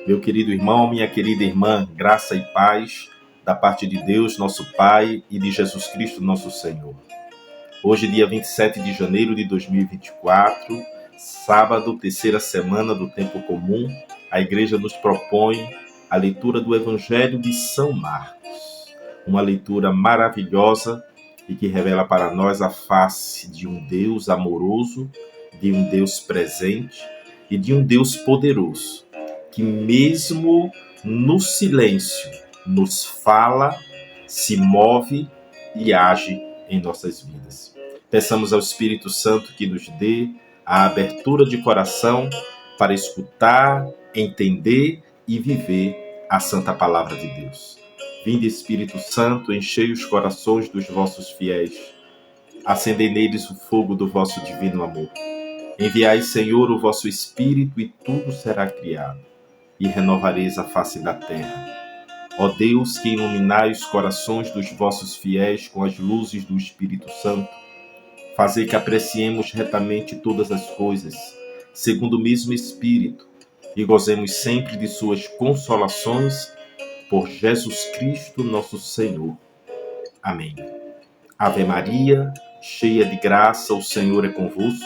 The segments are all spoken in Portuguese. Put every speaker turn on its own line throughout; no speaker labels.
Meu querido irmão, minha querida irmã, graça e paz da parte de Deus, nosso Pai, e de Jesus Cristo, nosso Senhor. Hoje, dia 27 de janeiro de 2024, sábado, terceira semana do tempo comum, a igreja nos propõe a leitura do Evangelho de São Marcos. Uma leitura maravilhosa e que revela para nós a face de um Deus amoroso, de um Deus presente e de um Deus poderoso, que mesmo no silêncio nos fala, se move e age em nossas vidas. Peçamos ao Espírito Santo que nos dê a abertura de coração para escutar, entender e viver a santa palavra de Deus. Vinde, Espírito Santo, enchei os corações dos vossos fiéis, acendei neles o fogo do vosso divino amor. Enviai, Senhor, o vosso Espírito e tudo será criado, e renovareis a face da terra. Ó Deus, que iluminai os corações dos vossos fiéis com as luzes do Espírito Santo, fazei que apreciemos retamente todas as coisas, segundo o mesmo Espírito, e gozemos sempre de suas consolações, por Jesus Cristo, nosso Senhor. Amém. Ave Maria, cheia de graça, o Senhor é convosco.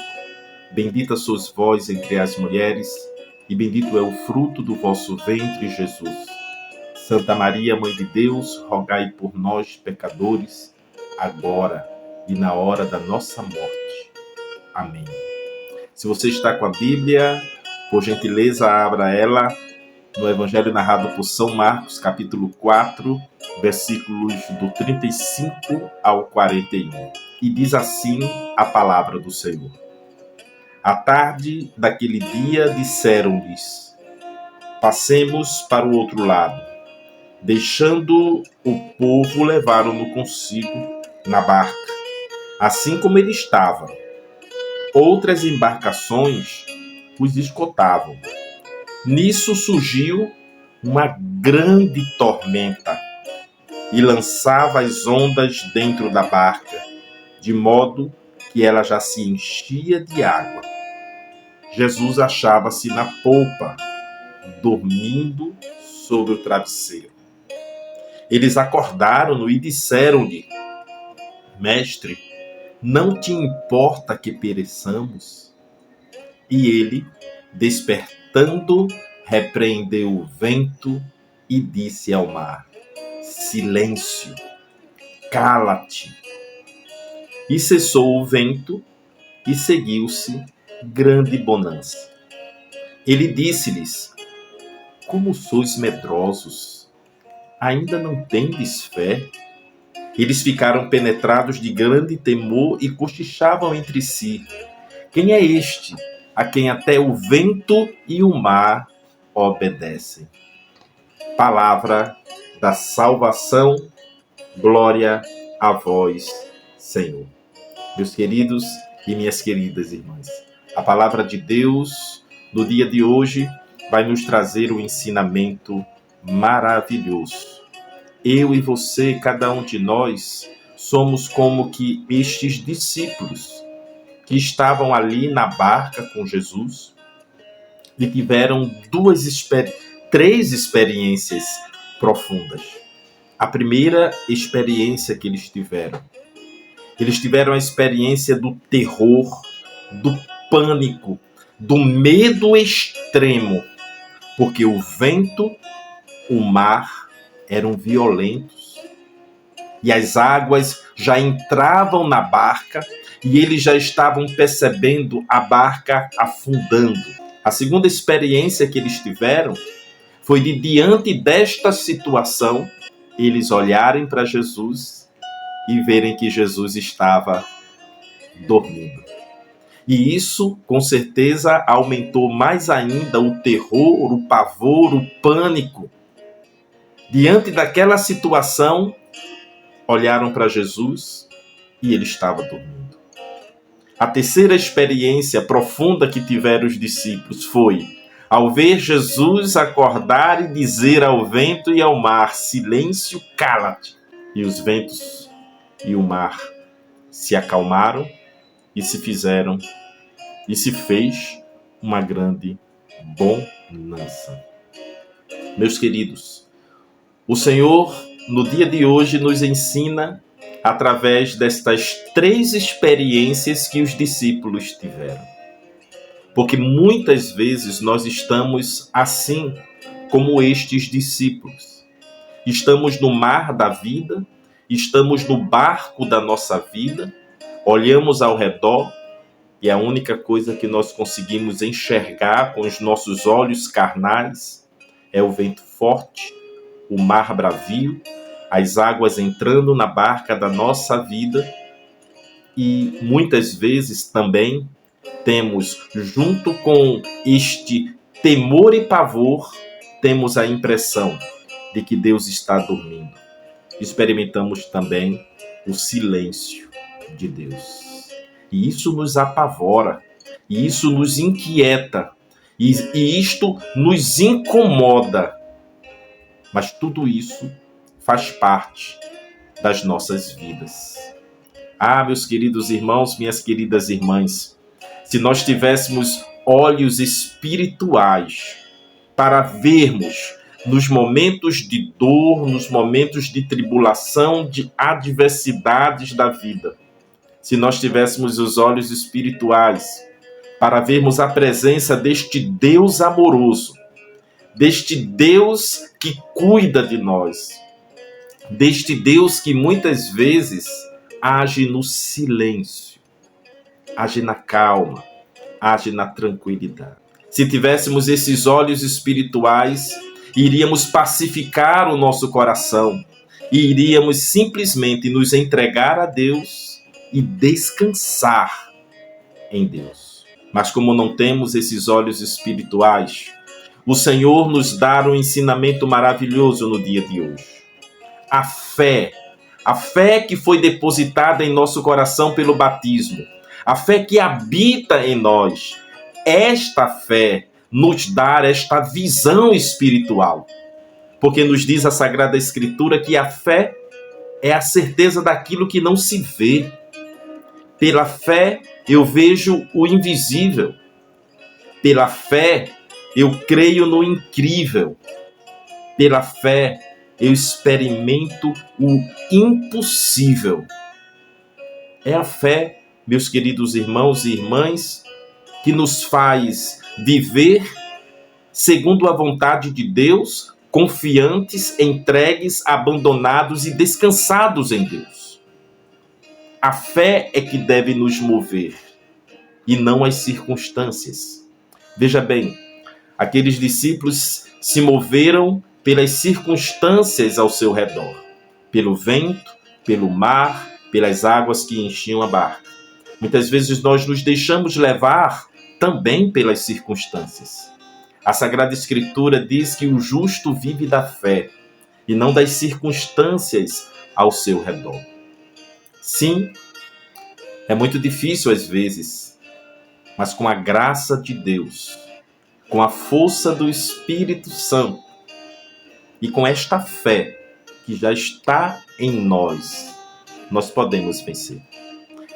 Bendita sois vós entre as mulheres, e bendito é o fruto do vosso ventre, Jesus. Santa Maria, Mãe de Deus, rogai por nós, pecadores, agora e na hora da nossa morte. Amém. Se você está com a Bíblia, por gentileza, abra ela no Evangelho narrado por São Marcos, capítulo 4, versículos do 35 ao 41. E diz assim a palavra do Senhor. À tarde daquele dia, disseram-lhes: passemos para o outro lado. Deixando o povo, levaram-no consigo na barca, assim como ele estava. Outras embarcações os escoltavam. Nisso surgiu uma grande tormenta e lançava as ondas dentro da barca, de modo que ela já se enchia de água. Jesus achava-se na polpa, dormindo sobre o travesseiro. Eles acordaram-no e disseram-lhe: Mestre, não te importa que pereçamos? E ele, despertando, repreendeu o vento e disse ao mar: Silêncio, cala-te. E cessou o vento e seguiu-se grande bonança. Ele disse-lhes: Como sois medrosos? Ainda não tendes fé? Eles ficaram penetrados de grande temor e cochichavam entre si: Quem é este, a quem até o vento e o mar obedecem? Palavra da salvação, glória a vós, Senhor. Meus queridos e minhas queridas irmãs, a palavra de Deus no dia de hoje vai nos trazer um ensinamento maravilhoso. Eu e você, cada um de nós, somos como que estes discípulos que estavam ali na barca com Jesus e tiveram três experiências profundas. A primeira experiência que eles tiveram a experiência do terror, do pânico, do medo extremo, porque o vento, o mar eram violentos e as águas já entravam na barca e eles já estavam percebendo a barca afundando. A segunda experiência que eles tiveram foi de, diante desta situação, eles olharem para Jesus e verem que Jesus estava dormindo. E isso, com certeza, aumentou mais ainda o terror, o pavor, o pânico. Diante daquela situação, olharam para Jesus e ele estava dormindo. A terceira experiência profunda que tiveram os discípulos foi, ao ver Jesus acordar e dizer ao vento e ao mar: Silêncio, cala-te. E os ventos e o mar se acalmaram e se fez uma grande bonança. Meus queridos, o Senhor, no dia de hoje, nos ensina através destas 3 experiências que os discípulos tiveram. Porque muitas vezes nós estamos assim como estes discípulos. Estamos no mar da vida, estamos no barco da nossa vida, olhamos ao redor e a única coisa que nós conseguimos enxergar com os nossos olhos carnais é o vento forte, o mar bravio, as águas entrando na barca da nossa vida e muitas vezes também temos, junto com este temor e pavor, temos a impressão de que Deus está dormindo. Experimentamos também o silêncio de Deus. E isso nos apavora, e isso nos inquieta, e isto nos incomoda. Mas tudo isso faz parte das nossas vidas. Ah, meus queridos irmãos, minhas queridas irmãs, se nós tivéssemos olhos espirituais para vermos nos momentos de dor, nos momentos de tribulação, de adversidades da vida, se nós tivéssemos os olhos espirituais para vermos a presença deste Deus amoroso, deste Deus que cuida de nós, deste Deus que muitas vezes age no silêncio, age na calma, age na tranquilidade. Se tivéssemos esses olhos espirituais, iríamos pacificar o nosso coração e iríamos simplesmente nos entregar a Deus e descansar em Deus. Mas como não temos esses olhos espirituais, o Senhor nos dá um ensinamento maravilhoso no dia de hoje. A fé que foi depositada em nosso coração pelo batismo, a fé que habita em nós, esta fé nos dá esta visão espiritual. Porque nos diz a Sagrada Escritura que a fé é a certeza daquilo que não se vê. Pela fé eu vejo o invisível. Pela fé eu creio no incrível. Pela fé eu experimento o impossível. É a fé, meus queridos irmãos e irmãs, que nos faz viver segundo a vontade de Deus, confiantes, entregues, abandonados e descansados em Deus. A fé é que deve nos mover e não as circunstâncias. Veja bem, aqueles discípulos se moveram pelas circunstâncias ao seu redor, pelo vento, pelo mar, pelas águas que enchiam a barca. Muitas vezes nós nos deixamos levar também pelas circunstâncias. A Sagrada Escritura diz que o justo vive da fé e não das circunstâncias ao seu redor. Sim, é muito difícil às vezes, mas com a graça de Deus, com a força do Espírito Santo e com esta fé que já está em nós, nós podemos vencer.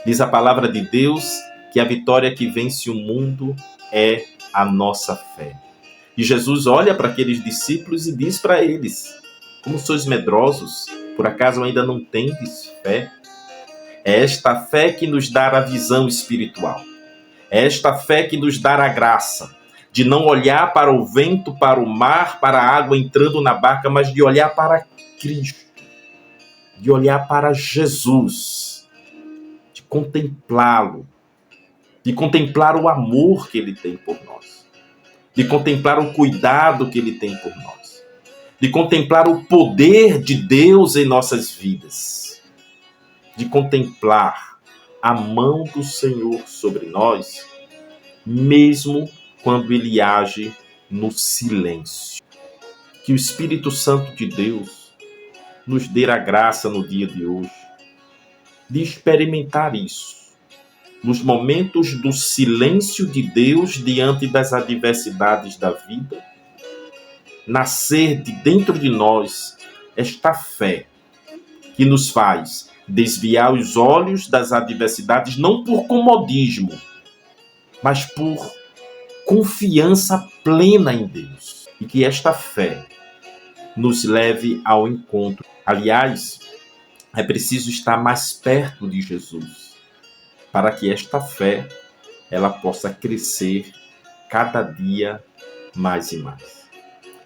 Diz a palavra de Deus que a vitória que vence o mundo é a nossa fé. E Jesus olha para aqueles discípulos e diz para eles: como sois medrosos, por acaso ainda não tendes fé? É esta fé que nos dá a visão espiritual. É esta fé que nos dá a graça de não olhar para o vento, para o mar, para a água entrando na barca, mas de olhar para Cristo, de olhar para Jesus, de contemplá-lo, de contemplar o amor que Ele tem por nós, de contemplar o cuidado que Ele tem por nós, de contemplar o poder de Deus em nossas vidas, de contemplar a mão do Senhor sobre nós, mesmo quando Ele age no silêncio. Que o Espírito Santo de Deus nos dê a graça no dia de hoje de experimentar isso, nos momentos do silêncio de Deus diante das adversidades da vida, nascer de dentro de nós esta fé que nos faz desviar os olhos das adversidades, não por comodismo, mas por confiança plena em Deus. E que esta fé nos leve ao encontro. Aliás, é preciso estar mais perto de Jesus para que esta fé ela possa crescer cada dia mais e mais.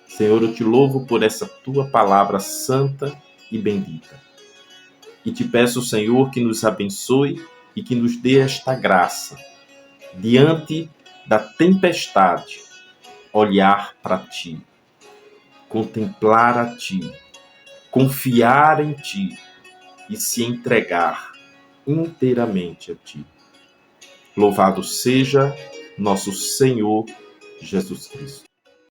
Senhor, eu te louvo por essa tua palavra santa e bendita. E te peço, Senhor, que nos abençoe e que nos dê esta graça. Diante da tempestade, olhar para ti, contemplar a ti, confiar em ti e se entregar inteiramente a ti. Louvado seja nosso Senhor Jesus Cristo.